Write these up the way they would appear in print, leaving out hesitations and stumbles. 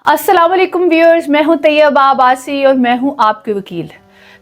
अस्सलाम वालेकुम व्यूअर्स, मैं हूं तैयबा अब्बासी और मैं हूं आपके वकील।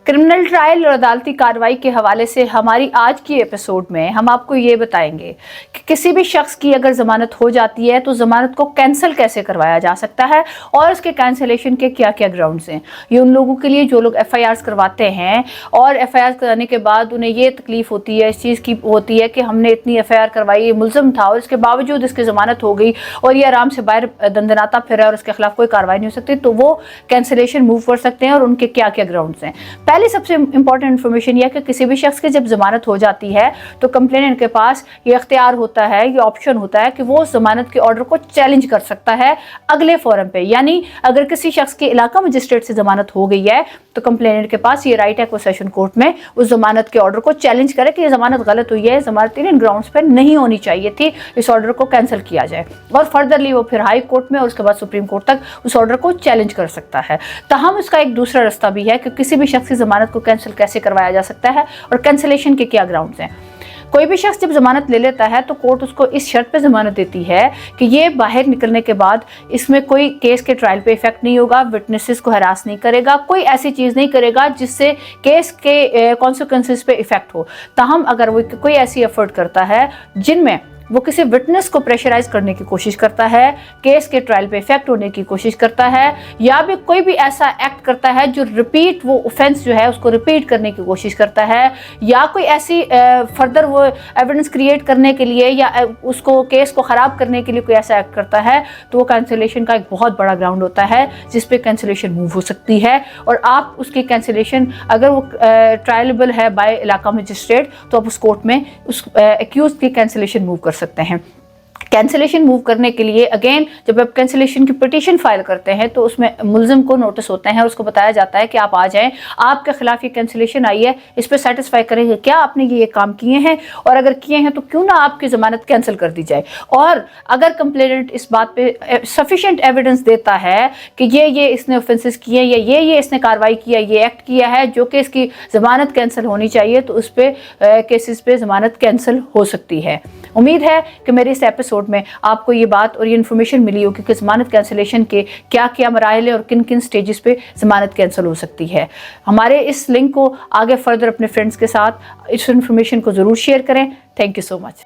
क्रिमिनल ट्रायल और अदालती कार्रवाई के हवाले से हमारी आज की एपिसोड में हम आपको ये बताएंगे कि किसी भी शख्स की अगर ज़मानत हो जाती है तो ज़मानत को कैंसिल कैसे करवाया जा सकता है और उसके कैंसिलेशन के क्या क्या ग्राउंड्स हैं। ये उन लोगों के लिए जो लोग FIRs करवाते हैं और FIR कराने के बाद उन्हें ये तकलीफ़ होती है, इस चीज़ की होती है कि हमने इतनी FIR करवाई, ये मुलज़म था और इसके बावजूद इसकी ज़मानत हो गई और ये आराम से बाहर दंदनाता फिर और उसके खिलाफ कोई कार्रवाई नहीं हो सकती, तो वो कैंसिलेशन मूव कर सकते हैं और उनके क्या क्या ग्राउंड्स हैं। पहले सबसे इंपॉर्टेंट इन्फॉर्मेशन यह है कि किसी भी शख्स की जब जमानत हो जाती है तो कंप्लेनेंट के पास ये इख्तियार होता है, ये ऑप्शन होता है कि वो जमानत के ऑर्डर को चैलेंज कर सकता है अगले फोरम पे। यानी अगर किसी शख्स के इलाका मजिस्ट्रेट से जमानत हो गई है तो कंप्लेनेंट के पास ये राइट है कि सेशन कोर्ट में उस जमानत के ऑर्डर को चैलेंज करे कि ये जमानत गलत हुई है, जमानत इन ग्राउंड्स पर नहीं होनी चाहिए थी, इस ऑर्डर को कैंसिल किया जाए। और फर्दरली वो फिर हाई कोर्ट में और उसके बाद सुप्रीम कोर्ट तक उस ऑर्डर को चैलेंज कर सकता है। ताहम इसका एक दूसरा रास्ता भी है कि किसी भी शख्स की जमानत को कैंसिल कैसे करवाया जा सकता है और कैंसिलेशन के क्या ग्राउंड्स हैं। कोई भी शख्स जब जमानत ले लेता है तो कोर्ट उसको इस शर्त पे जमानत देती है कि ये बाहर निकलने के बाद इसमें कोई केस के ट्रायल पे इफेक्ट नहीं होगा, विटनेसेस को हरास नहीं करेगा, कोई ऐसी चीज़ नहीं करेगा जिससे केस के कॉन्सिक्वेंसेस पे इफेक्ट हो। ताहम अगर वो कोई ऐसी एफर्ट करता है जिनमें वो किसी विटनेस को प्रेशराइज करने की कोशिश करता है, केस के ट्रायल पे इफेक्ट होने की कोशिश करता है, या भी कोई भी ऐसा एक्ट करता है जो रिपीट वो ऑफेंस जो है उसको रिपीट करने की कोशिश करता है, या कोई ऐसी फर्दर वो एविडेंस क्रिएट करने के लिए या उसको केस को ख़राब करने के लिए कोई ऐसा एक्ट करता है, तो वो कैंसिलेशन का एक बहुत बड़ा ग्राउंड होता है जिस पे कैंसिलेशन मूव हो सकती है। और आप उसकी कैंसिलेशन अगर वो ट्रायलेबल है बाय इलाका मजिस्ट्रेट तो आप उस कोर्ट में उस एक्यूज की कैंसिलेशन मूव कर सकते हैं। कैंसिलेशन मूव करने के लिए अगेन जब आप कैंसिलेशन की पिटीशन फाइल करते हैं तो उसमें मुलजिम को नोटिस होते हैं और उसको बताया जाता है कि आप आ जाएं, आपके खिलाफ ये कैंसिलेशन आई है, इस पर सेटिस्फाई करेंगे क्या आपने ये काम किए हैं, और अगर किए हैं तो क्यों ना आपकी ज़मानत कैंसिल कर दी जाए। और अगर कंप्लेनेंट इस बात पे सफिशेंट एविडेंस देता है कि ये इसने ऑफेंसेस किए या ये इसने कार्रवाई किया, ये एक्ट किया है जो कि इसकी ज़मानत कैंसिल होनी चाहिए, तो उस पर केसेस पे ज़मानत कैंसिल हो सकती है। उम्मीद है कि मेरे इस एपिसोड में आपको ये बात और ये इन्फॉर्मेशन मिली होगी कि ज़मानत कैंसिलेशन के क्या क्या मराइल है और किन किन स्टेजेस पे ज़मानत कैंसिल हो सकती है। हमारे इस लिंक को आगे फर्दर अपने फ्रेंड्स के साथ इस इन्फॉर्मेशन को ज़रूर शेयर करें। Thank you so much.